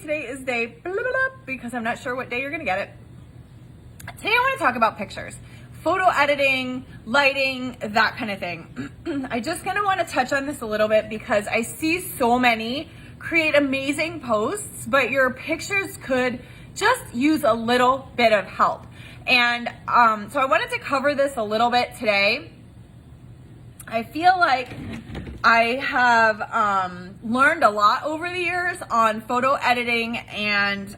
today is day blah, blah, blah, because I'm not sure what day you're gonna get it. Today I want to talk about pictures, photo editing, lighting, that kind of thing. I just kind of want to touch on this a little bit because I see so many create amazing posts, but your pictures could just use a little bit of help. And so I wanted to cover this a little bit today. I feel like I have learned a lot over the years on photo editing and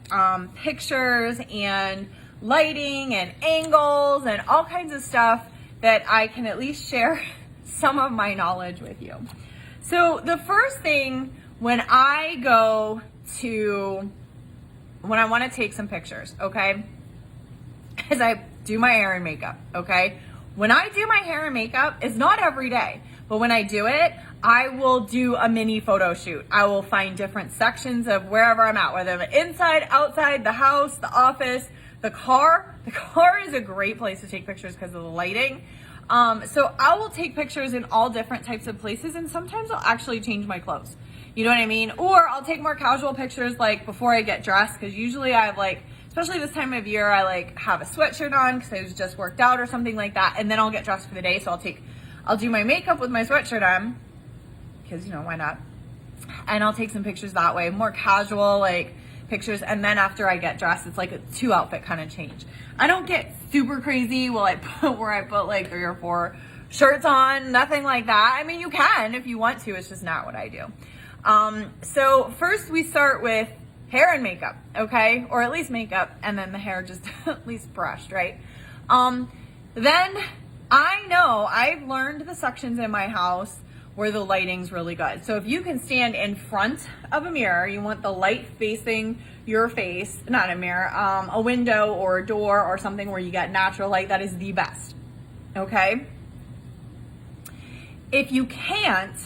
pictures and lighting and angles and all kinds of stuff that I can at least share some of my knowledge with you. So the first thing when I want to take some pictures, okay, is I do my hair and makeup, okay? When I do my hair and makeup, it's not every day, but when I do it, I will do a mini photo shoot. I will find different sections of wherever I'm at, whether I'm inside, outside, the house, the office, the car. The car is a great place to take pictures because of the lighting. So I will take pictures in all different types of places, and sometimes I'll actually change my clothes. You know what I mean? Or I'll take more casual pictures like before I get dressed, because usually I have especially this time of year, I have a sweatshirt on because I was just worked out or something like that, and then I'll get dressed for the day. So I'll do my makeup with my sweatshirt on, because why not? And I'll take some pictures that way, more casual pictures, and then after I get dressed, it's like a 2 outfit kind of change. I don't get super crazy where I put 3 or 4 shirts on, nothing like that. I mean, you can if you want to, it's just not what I do. So first we start with hair and makeup, okay? Or at least makeup, and then the hair just at least brushed, right? Then I know I've learned the sections in my house where the lighting's really good. So if you can stand in front of a mirror, you want the light facing your face, not a mirror, a window or a door or something where you get natural light, that is the best, okay? If you can't,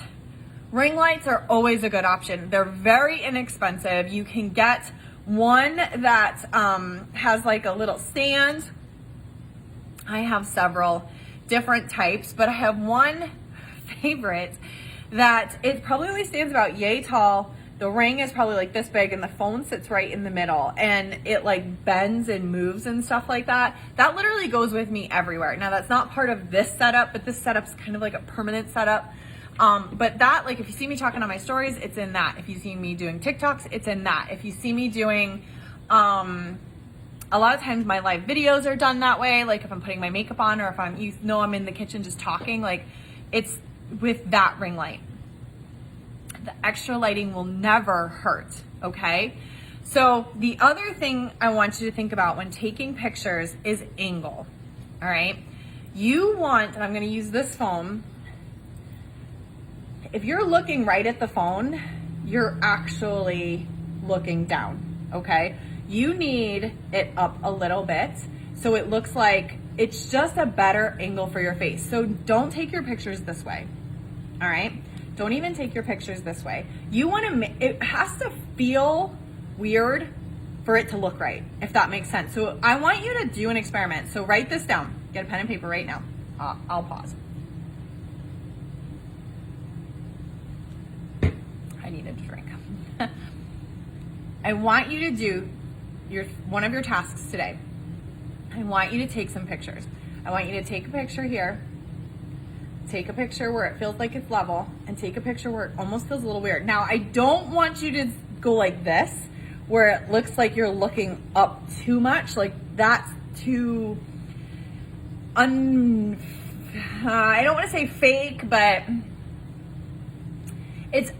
ring lights are always a good option. They're very inexpensive. You can get one that has a little stand. I have several different types, but I have one favorite that it probably only stands about yay tall. The ring is probably this big, and the phone sits right in the middle, and it bends and moves and stuff like that. That literally goes with me everywhere. Now that's not part of this setup, but this setup's kind of like a permanent setup. But that, if you see me talking on my stories, it's in that. If you see me doing TikToks, it's in that. If you see me doing, a lot of times my live videos are done that way. If I'm putting my makeup on, or if I'm in the kitchen just talking, it's with that ring light. The extra lighting will never hurt, okay? So the other thing I want you to think about when taking pictures is angle, all right? You want, and I'm gonna use this phone, if you're looking right at the phone, you're actually looking down, okay? You need it up a little bit so it looks like it's just a better angle for your face. So don't take your pictures this way, all right? Don't even take your pictures this way. You wanna, it has to feel weird for it to look right, if that makes sense. So I want you to do an experiment. So write this down. Get a pen and paper right now. I'll pause. I needed a drink. I want you to do one of your tasks today. I want you to take some pictures. I want you to take a picture here, take a picture where it feels like it's level, and take a picture where it almost feels a little weird. Now, I don't want you to go like this, where it looks like you're looking up too much. That's too, I don't want to say fake, but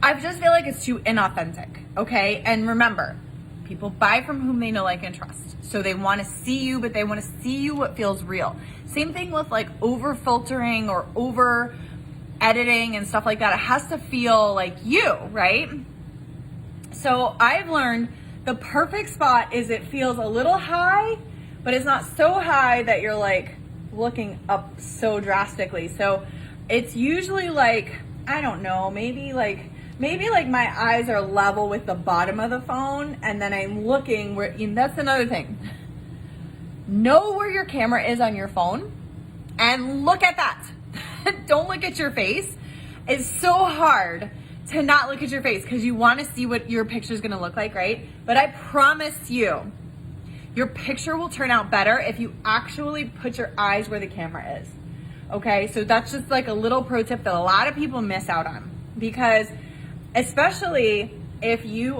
I just feel like it's too inauthentic, okay? And remember, people buy from whom they know, like, and trust. So they want to see you, but they want to see you what feels real. Same thing with over filtering or over editing and stuff like that. It has to feel like you, right? So I've learned the perfect spot is it feels a little high, but it's not so high that you're looking up so drastically. So it's usually I don't know, maybe my eyes are level with the bottom of the phone, and then I'm looking where, and that's another thing. Know where your camera is on your phone and look at that. Don't look at your face. It's so hard to not look at your face because you want to see what your picture is going to look like, right? But I promise you, your picture will turn out better if you actually put your eyes where the camera is. Okay, so that's just like a little pro tip that a lot of people miss out on, because especially if you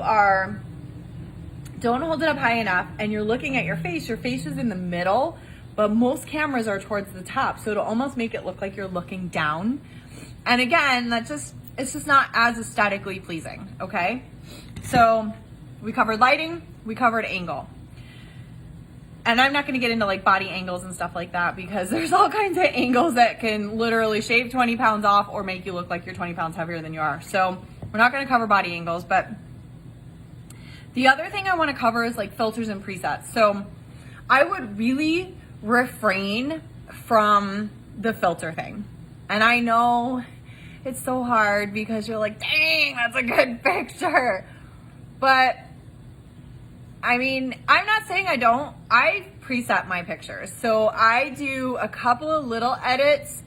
don't hold it up high enough and you're looking at your face is in the middle, but most cameras are towards the top. So it'll almost make it look like you're looking down. And again, it's just not as aesthetically pleasing, okay? So we covered lighting, we covered angle. And I'm not gonna get into like body angles and stuff like that, because there's all kinds of angles that can literally shave 20 pounds off or make you look like you're 20 pounds heavier than you are. So we're not gonna cover body angles, but the other thing I wanna cover is like filters and presets. So I would really refrain from the filter thing. And I know it's so hard because you're like, dang, that's a good picture. But I mean, I'm not saying I don't. I preset my pictures. So I do a couple of little edits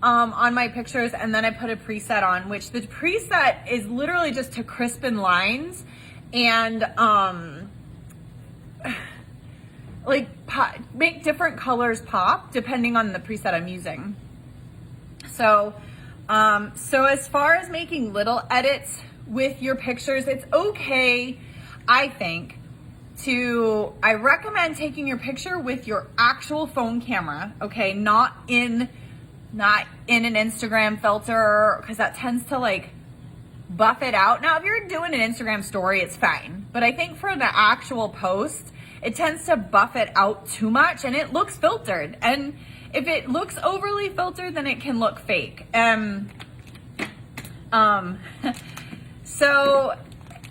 on my pictures, and then I put a preset on, which the preset is literally just to crispen lines and make different colors pop depending on the preset I'm using. So as far as making little edits with your pictures, it's okay, I think, I recommend taking your picture with your actual phone camera, okay? Not in an Instagram filter, because that tends to like buff it out. Now, if you're doing an Instagram story, it's fine. But I think for the actual post, it tends to buff it out too much and it looks filtered. And if it looks overly filtered, then it can look fake. So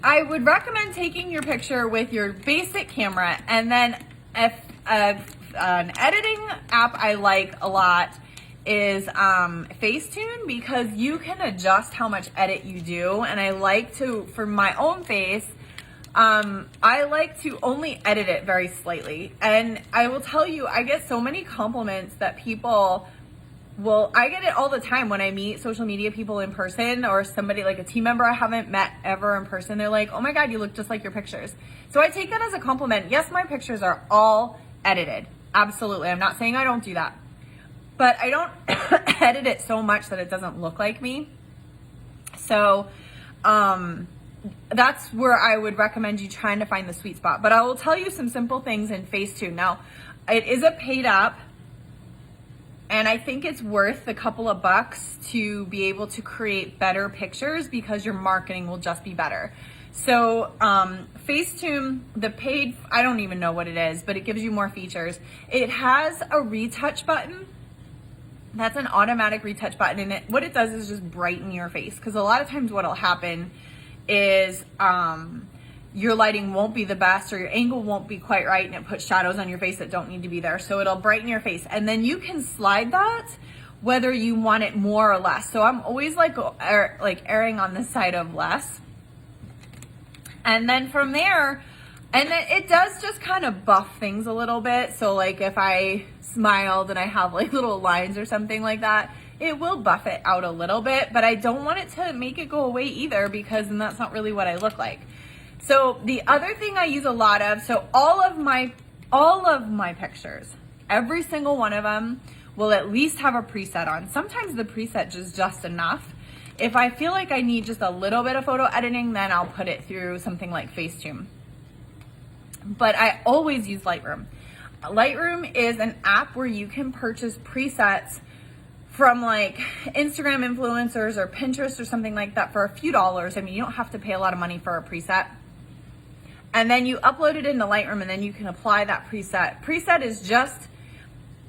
I would recommend taking your picture with your basic camera, and then if an editing app I like a lot is Facetune, because you can adjust how much edit you do. And I like to, for my own face, I like to only edit it very slightly. And I will tell you, I get so many compliments that I get it all the time when I meet social media people in person, or somebody like a team member I haven't met ever in person. They're like, oh my God, you look just like your pictures. So I take that as a compliment. Yes, my pictures are all edited. Absolutely. I'm not saying I don't do that, but I don't edit it so much that it doesn't look like me. So, that's where I would recommend you trying to find the sweet spot. But I will tell you some simple things in Facetune. Now, it is a paid app, and I think it's worth a couple of bucks to be able to create better pictures, because your marketing will just be better. So Facetune, the paid, I don't even know what it is, but it gives you more features. It has a retouch button. That's an automatic retouch button. And what it does is just brighten your face. Because a lot of times what will happen is your lighting won't be the best, or your angle won't be quite right, and it puts shadows on your face that don't need to be there. So it'll brighten your face, and then you can slide that whether you want it more or less. So I'm always like erring on the side of less. And then from there, and then it does just kind of buff things a little bit. So like if I smiled and I have like little lines or something like that, it will buff it out a little bit, but I don't want it to make it go away either, because then that's not really what I look like. So the other thing I use a lot of, so all of my pictures, every single one of them will at least have a preset on. Sometimes the preset is just enough. If I feel like I need just a little bit of photo editing, then I'll put it through something like Facetune. But I always use Lightroom. Lightroom is an app where you can purchase presets from like Instagram influencers or Pinterest or something like that for a few dollars. I mean, you don't have to pay a lot of money for a preset. And then you upload it into Lightroom, and then you can apply that preset. Preset is just,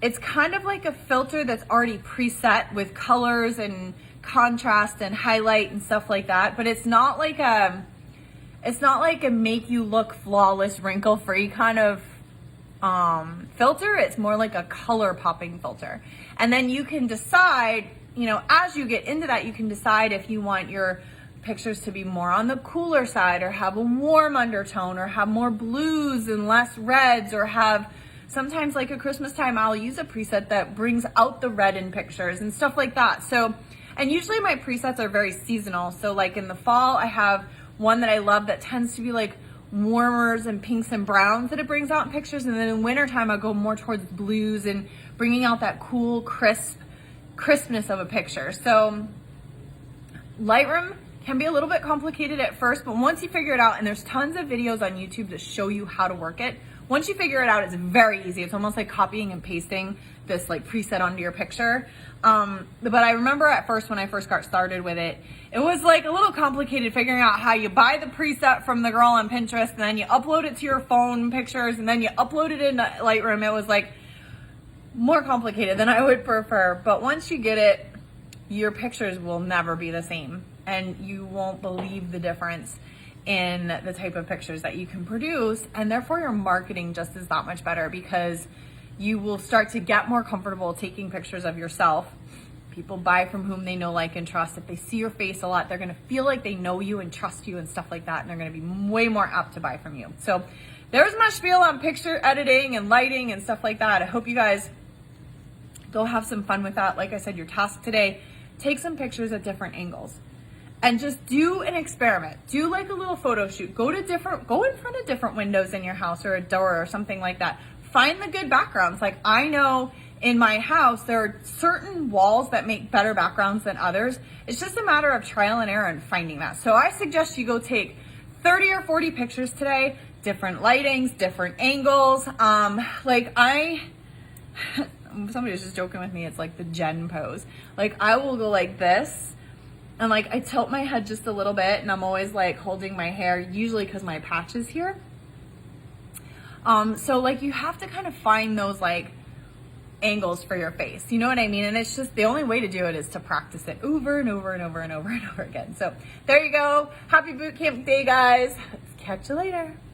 it's kind of like a filter that's already preset with colors and contrast and highlight and stuff like that. But it's not like a make you look flawless, wrinkle-free kind of filter. It's more like a color popping filter. And then you can decide, as you get into that, you can decide if you want your pictures to be more on the cooler side, or have a warm undertone, or have more blues and less reds, or have sometimes like at Christmas time, I'll use a preset that brings out the red in pictures and stuff like that. So And usually my presets are very seasonal. So like in the fall, I have one that I love that tends to be like warmers and pinks and browns that it brings out in pictures. And then in wintertime, I go more towards blues and bringing out that cool, crispness of a picture. So Lightroom can be a little bit complicated at first, but once you figure it out, and there's tons of videos on YouTube that show you how to work it, once you figure it out, it's very easy. It's almost like copying and pasting this like preset onto your picture. But I remember at first, when I first got started with it, it was like a little complicated figuring out how you buy the preset from the girl on Pinterest, and then you upload it to your phone pictures, and then you upload it into Lightroom. It was like more complicated than I would prefer. But once you get it, your pictures will never be the same, and you won't believe the difference in the type of pictures that you can produce, and therefore your marketing just is that much better, because you will start to get more comfortable taking pictures of yourself. People buy from whom they know, like, and trust. If they see your face a lot, they're gonna feel like they know you and trust you and stuff like that, and they're gonna be way more apt to buy from you. So there's my spiel on picture editing and lighting and stuff like that. I hope you guys go have some fun with that. Like I said, your task today, take some pictures at different angles and just do an experiment. Do like a little photo shoot. Go in front of different windows in your house or a door or something like that. Find the good backgrounds. Like, I know in my house, there are certain walls that make better backgrounds than others. It's just a matter of trial and error and finding that. So I suggest you go take 30 or 40 pictures today, different lightings, different angles. Somebody was just joking with me, it's like the Jen pose. Like, I will go like this, and like I tilt my head just a little bit, and I'm always like holding my hair, usually because my patch is here. So like you have to kind of find those like angles for your face, you know what I mean? And it's just, the only way to do it is to practice it over and over and over and over and over again. So there you go. Happy bootcamp day, guys. Catch you later.